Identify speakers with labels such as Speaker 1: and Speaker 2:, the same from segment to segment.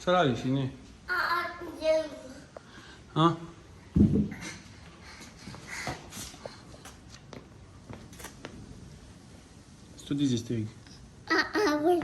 Speaker 1: Что радишь, не?
Speaker 2: А?
Speaker 1: А? Что ты здесь стоишь?
Speaker 2: Вы.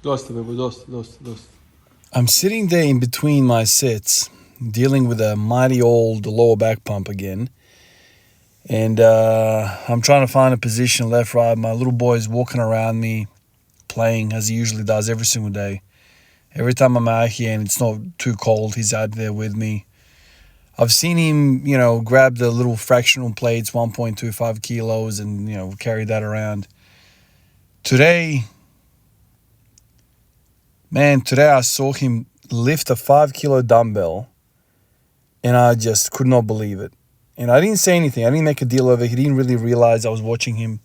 Speaker 1: Dosta, baby, dosta.
Speaker 3: I'm sitting there in between my sets, dealing with a mighty old lower back pump again. And I'm trying to find a position left, right. My little boy is walking around me, playing as he usually does every single day. Every time I'm out here and it's not too cold, he's out there with me. I've seen him, grab the little fractional plates, 1.25 kilos, and, carry that around. Today I saw him lift a 5-kilo dumbbell, and I just could not believe it. And I didn't say anything. I didn't make a deal of it. He didn't really realize I was watching him.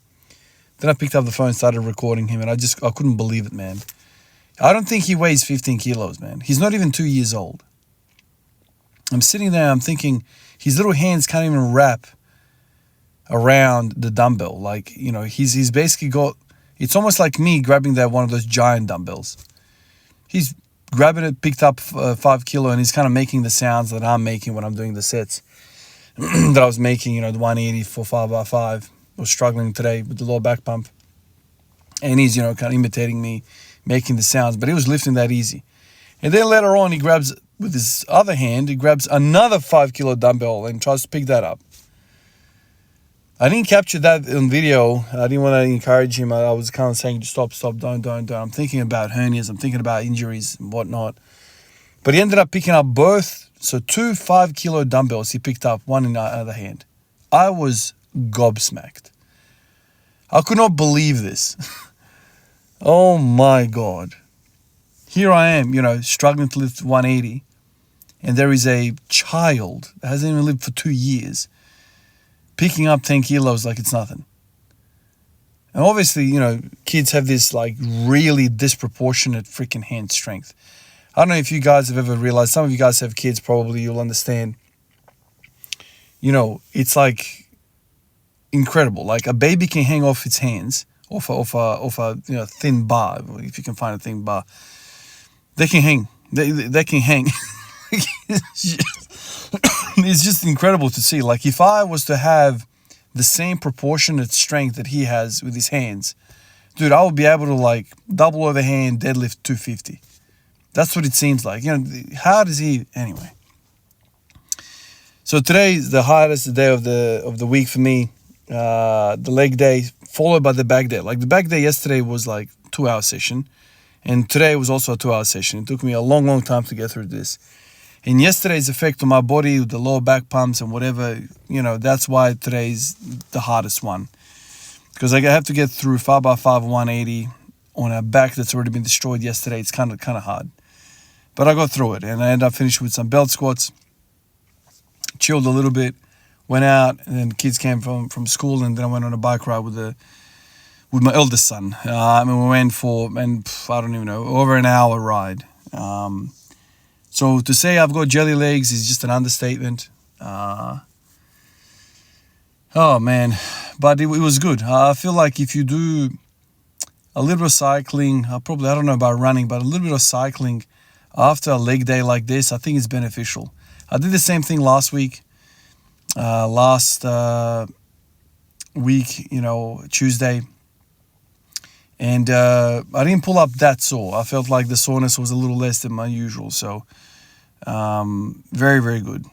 Speaker 3: Then I picked up the phone and started recording him, and I couldn't believe it, man. I don't think he weighs 15 kilos, man. He's not even 2 years old. I'm sitting there, I'm thinking, his little hands can't even wrap around the dumbbell. Like, he's basically got, it's almost like me grabbing one of those giant dumbbells. He's grabbing it, picked up 5 kilo, and he's kind of making the sounds that I'm making when I'm doing the sets that I was making, the 180 for 5x5. I was struggling today with the lower back pump. And he's, kind of imitating me, making the sounds, but he was lifting that easy. And then later on, he grabs, with his other hand, he grabs another 5-kilo dumbbell and tries to pick that up. I didn't capture that on video. I didn't want to encourage him. I was kind of saying, stop, don't. I'm thinking about hernias. I'm thinking about injuries and whatnot. But he ended up picking up both. So 2 5-kilo dumbbells he picked up, one in the other hand. I was gobsmacked. I could not believe this. Oh my God. Here I am, struggling to lift 180. And there is a child that hasn't even lived for 2 years picking up 10 kilos like it's nothing. And obviously, kids have this like really disproportionate freaking hand strength. I don't know if you guys have ever realized, some of you guys have kids, probably you'll understand. It's like incredible. Like a baby can hang off its hands, off a thin bar, if you can find a thin bar. They can hang. They can hang. It's just incredible to see. Like if I was to have the same proportionate strength that he has with his hands, dude, I would be able to like double overhand deadlift 250. That's what it seems like. How does he anyway? So today is the hardest day of the week for me. The leg day followed by the back day. Like the back day yesterday was like 2-hour session, and today was also a 2-hour session. It took me a long time to get through this. And yesterday's effect on my body with the lower back pumps and whatever, that's why today's the hardest one. Because I have to get through 5x5 180 on a back that's already been destroyed yesterday. It's kind of hard. But I got through it, and I ended up finishing with some belt squats, chilled a little bit, went out, and then kids came from school, and then I went on a bike ride with my eldest son. We went for, I don't even know, over an hour ride. So to say I've got jelly legs is just an understatement. Oh man, but it was good. I feel like if you do a little bit of cycling, I don't know about running, but a little bit of cycling after a leg day like this, I think it's beneficial. I did the same thing last week. Tuesday. And I didn't pull up that sore. I felt like the soreness was a little less than my usual. So very, very good.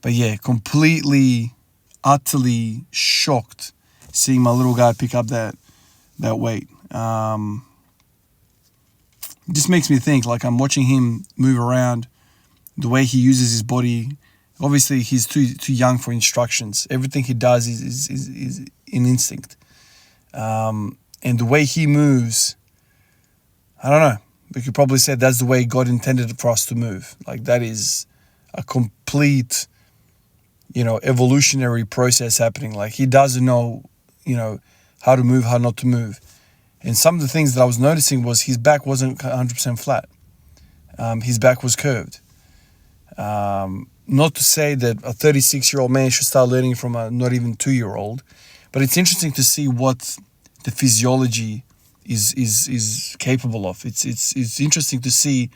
Speaker 3: But yeah, completely, utterly shocked seeing my little guy pick up that weight. It just makes me think, like, I'm watching him move around, the way he uses his body. Obviously, he's too young for instructions. Everything he does is in instinct. And the way he moves, I don't know. We could probably say that's the way God intended for us to move. Like, that is a complete, evolutionary process happening. Like, he doesn't know, how to move, how not to move. And some of the things that I was noticing was his back wasn't 100% flat. His back was curved. Not to say that a 36-year-old man should start learning from a not even 2-year-old, but it's interesting to see what the physiology is capable of. It's interesting to see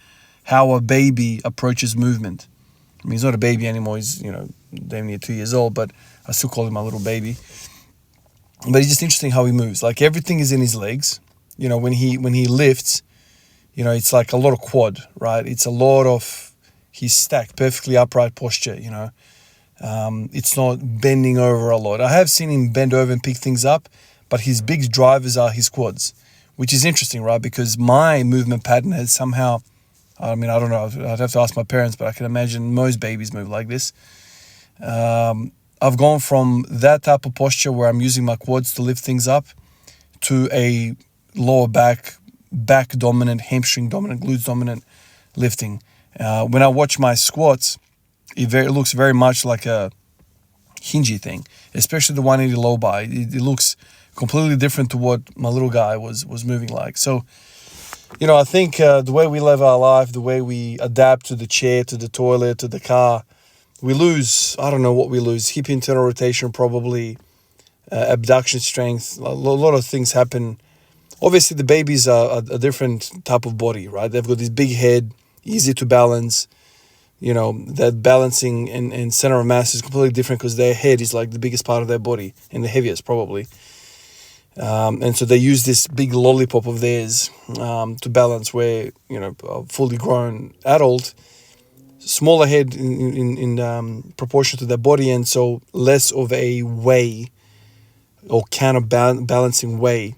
Speaker 3: how a baby approaches movement. I mean, he's not a baby anymore. He's damn near 2 years old, but I still call him my little baby. But it's just interesting how he moves. Like, everything is in his legs. When he lifts, it's like a lot of quad, right? It's a lot of, he's stacked, perfectly upright posture, It's not bending over a lot. I have seen him bend over and pick things up, but his big drivers are his quads, which is interesting, right? Because my movement pattern has somehow, I don't know, I'd have to ask my parents, but I can imagine most babies move like this. I've gone from that type of posture where I'm using my quads to lift things up to a lower back dominant, hamstring dominant, glutes dominant lifting. When I watch my squats, it looks very much like a hingy thing, especially the 180 low bar. It looks completely different to what my little guy was moving like. So, I think the way we live our life, the way we adapt to the chair, to the toilet, to the car, we lose, I don't know what we lose, hip internal rotation probably, abduction strength, a lot of things happen. Obviously, the babies are a different type of body, right? They've got this big head, easy to balance. That balancing and center of mass is completely different because their head is like the biggest part of their body and the heaviest probably. And so they use this big lollipop of theirs to balance where, a fully grown adult, smaller head in proportion to their body, and so less of a or counterbalancing weight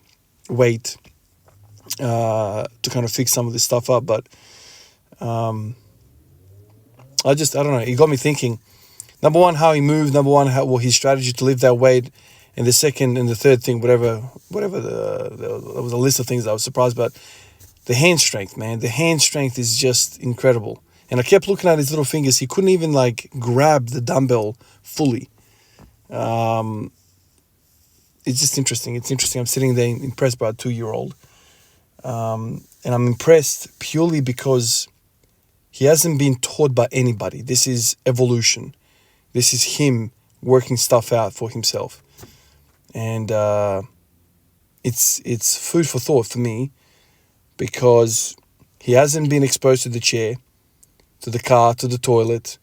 Speaker 3: to kind of fix some of this stuff up. But I don't know, it got me thinking, number one, how he moved, number one, his strategy to lift that weight, and the second and the third thing, whatever there was a list of things I was surprised about. The hand strength, man. The hand strength is just incredible. And I kept looking at his little fingers. He couldn't even grab the dumbbell fully. It's just interesting. It's interesting. I'm sitting there impressed by a 2-year-old. And I'm impressed purely because he hasn't been taught by anybody. This is evolution. This is him working stuff out for himself. And it's food for thought for me because he hasn't been exposed to the chair, to the car, to the toilet.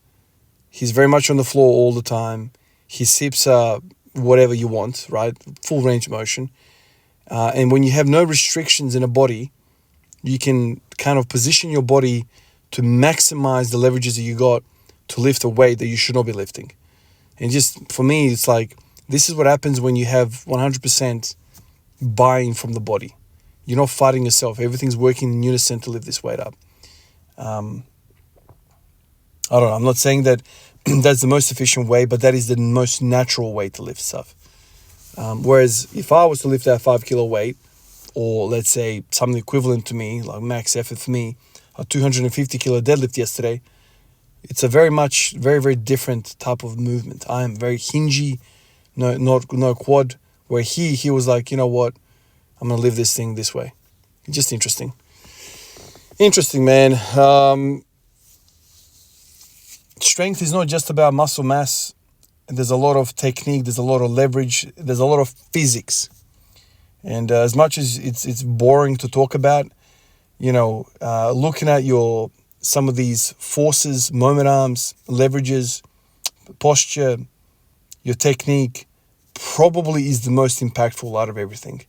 Speaker 3: He's very much on the floor all the time. His hips are whatever you want, right? Full range of motion. And when you have no restrictions in a body, you can kind of position your body to maximize the leverages that you got to lift a weight that you should not be lifting. And just for me, it's like, this is what happens when you have 100% buy-in from the body. You're not fighting yourself. Everything's working in unison to lift this weight up. I don't know. I'm not saying that that's the most efficient way, but that is the most natural way to lift stuff. Whereas if I was to lift that 5 kilo weight, or let's say something equivalent to me, like max effort for me, a 250 kilo deadlift yesterday, it's a very, very different type of movement. I am very hingy, no quad, where he was like, you know what, I'm going to live this thing this way. Just interesting. Interesting, man. Strength is not just about muscle mass. There's a lot of technique, there's a lot of leverage, there's a lot of physics. And as much as it's boring to talk about, looking at some of these forces, moment arms, leverages, posture, your technique probably is the most impactful out of everything.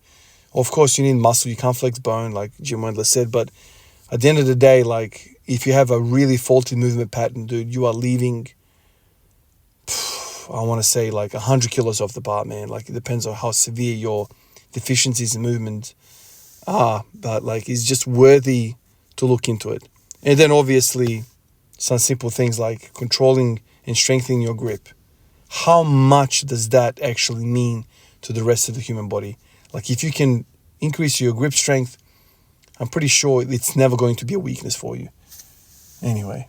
Speaker 3: Of course, you need muscle, you can't flex bone, like Jim Wendler said, but at the end of the day, if you have a really faulty movement pattern, dude, you are leaving I want to say like 100 kilos off the bar, man. Like it depends on how severe your deficiencies in movement are, but like it's just worthy to look into it. And then obviously some simple things like controlling and strengthening your grip. How much does that actually mean to the rest of the human body? Like if you can increase your grip strength, I'm pretty sure it's never going to be a weakness for you. Anyway,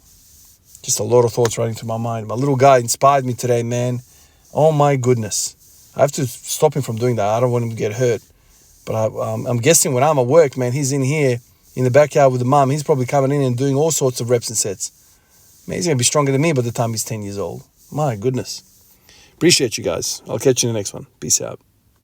Speaker 3: just a lot of thoughts running through my mind. My little guy inspired me today, man. Oh my goodness. I have to stop him from doing that. I don't want him to get hurt. But I'm guessing when I'm at work, man, he's in here in the backyard with the mom. He's probably coming in and doing all sorts of reps and sets. Man, he's going to be stronger than me by the time he's 10 years old. My goodness. Appreciate you guys. I'll catch you in the next one. Peace out.